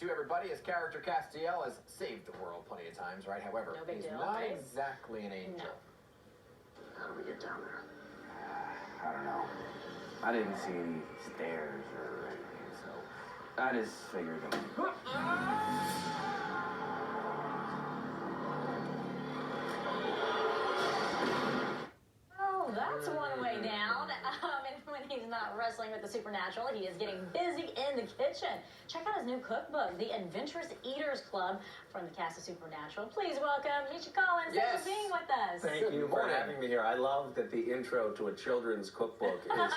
To everybody, his character Castiel has saved the world plenty of times, right? However, no big he's deal, not right? exactly an angel. No. How do we get down there? I don't know. I didn't see any stairs or anything, so I just figured them. Oh, that's one way down. And when he's not wrestling with the supernatural, he is getting busy in the kitchen. Check out his new cookbook, The Adventurous Eaters Club, from the cast of Supernatural. Please welcome Misha. Thanks for being with us. Thank you for having me here. I love that the intro to a children's cookbook is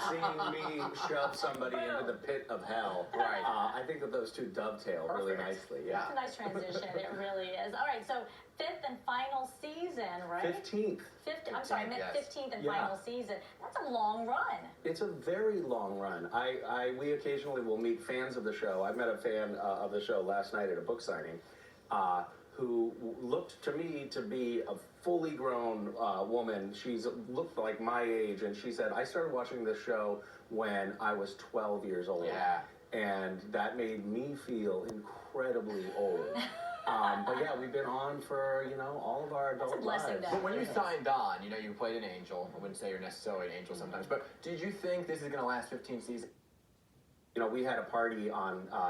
seeing me shove somebody into the pit of hell. Right. I think that those two dovetail really nicely. Yeah. It's a nice transition. It really is. All right, so 5th and final season, right? 15th. I'm sorry, I meant yes. 15th and final season. That's a long run. It's a very long run. We occasionally will meet fans of the show. I met a fan of the show last night at a book signing who looked to me to be a fully grown woman. She's looked like my age, and she said, I started watching this show when I was 12 years old. Yeah. And that made me feel incredibly old. But yeah, we've been on for, all of our adult lives. But when you signed on, you played an angel. I wouldn't say you're necessarily an angel sometimes, but did you think this is going to last 15 seasons? We had a party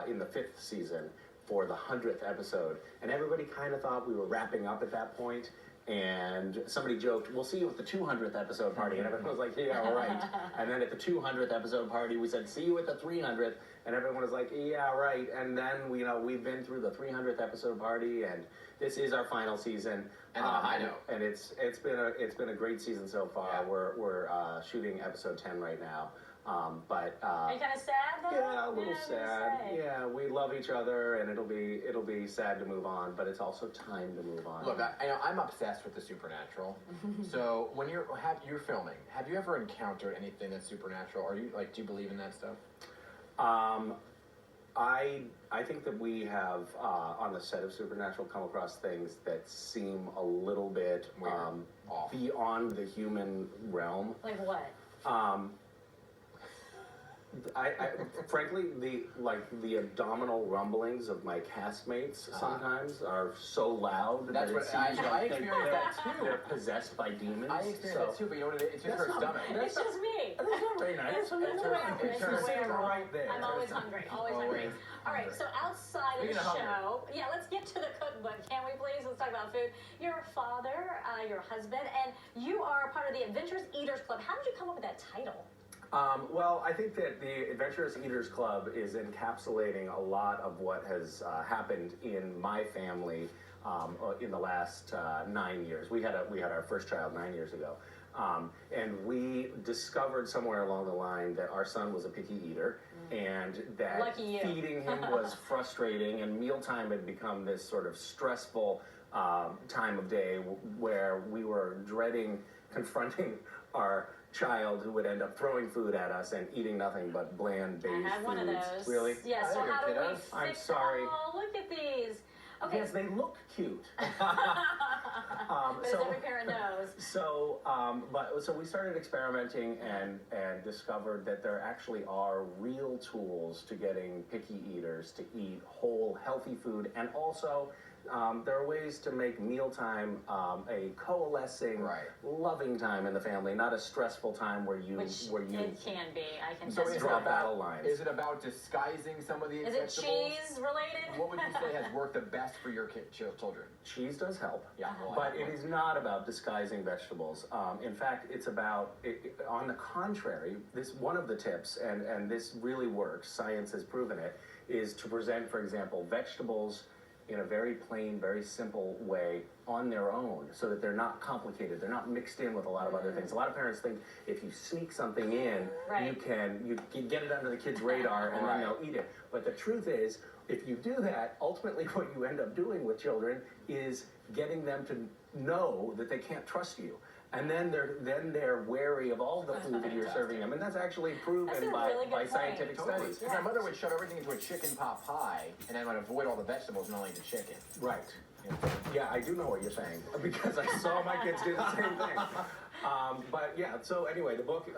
in the 5th season for the 100th episode, and everybody kind of thought we were wrapping up at that point. And somebody joked, we'll see you at the 200th episode party. And everyone was like, yeah, right. And then at the 200th episode party, we said, see you at the 300th. And everyone was like, yeah, right. And then, we've been through the 300th episode party, and this is our final season. And on a high note. And it's been a great season so far. Yeah. We're shooting episode 10 right now. Are you kind of sad though? Yeah, a little sad. Yeah, we love each other, and it'll be sad to move on, but it's also time to move on. Look, I'm obsessed with the supernatural. So when you're filming, have you ever encountered anything that's supernatural? Are you do you believe in that stuff? I think that we have on the set of Supernatural come across things that seem a little bit Off. beyond the human realm. Like what? I frankly, the abdominal rumblings of my castmates sometimes are so loud That's that what it seems I like experienced that too. they're possessed by demons. I experienced that too, but you know what? It's just her stomach. It's just me. That's not very nice. It's the way it's the way I roll. right there. I'm always hungry. Always hungry. All right, so outside of the show, let's get to the cookbook, can we please? Let's talk about food. You're a father, your husband, and you are a part of the Adventurous Eaters Club. How did you come up with that title? Well, I think that the Adventurous Eaters Club is encapsulating a lot of what has happened in my family in the last 9 years. We had our first child 9 years ago, and we discovered somewhere along the line that our son was a picky eater, and that feeding him was frustrating, and mealtime had become this sort of stressful time of day where we were dreading confronting our child who would end up throwing food at us and eating nothing but bland beige foods. I had one of those. Really? Yeah, so how do we fix I'm sorry. Oh, look at these. Okay. Yes, they look cute. But as every parent knows. So we started experimenting and discovered that there actually are real tools to getting picky eaters to eat whole, healthy food, and also there are ways to make mealtime a coalescing, loving time in the family, not a stressful time where you it can be. I can so draw battle lines. Is it about disguising some of the Is vegetables? it cheese related? What would you say has worked the best for your children? Cheese does help, well, but it is not about disguising vegetables. In fact, it's about, on the contrary, one of the tips, and this really works, science has proven it, is to present, for example, vegetables in a very plain, very simple way on their own, so that they're not complicated. They're not mixed in with a lot of other things. A lot of parents think if you sneak something in, you can get it under the kid's radar and then they'll eat it. But the truth is, if you do that, ultimately what you end up doing with children is getting them to know that they can't trust you. And then they're wary of all the food that you're serving them, and that's actually proven by scientific studies. My mother would shove everything into a chicken pot pie, and then would avoid all the vegetables and only eat the chicken. Right. Yeah, I do know what you're saying, because I saw my kids do the same thing. But yeah, so anyway, the book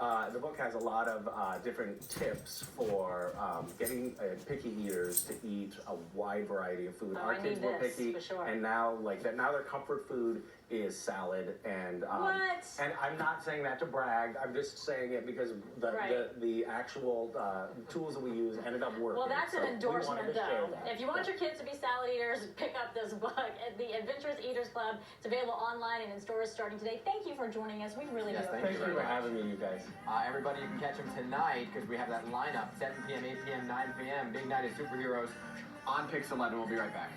has a lot of different tips for getting picky eaters to eat a wide variety of food. Oh, Our I kids need were this, picky, for sure. and now now their comfort food is salad. And What? And I'm not saying that to brag. I'm just saying it because the actual tools that we use ended up working. Well, that's So an we endorsement, wanted to share though. that. If you want your kids to be salad eaters, pick up this book at the Adventurous Eaters Club. It's available online and in stores starting today. Thank you for joining us. We really Yes, do thank you Thank appreciate you very for it. having me, you guys. Everybody, you can catch them tonight because we have that lineup 7 p.m., 8 p.m., 9 p.m. Big night of superheroes on PIX-11. We'll be right back.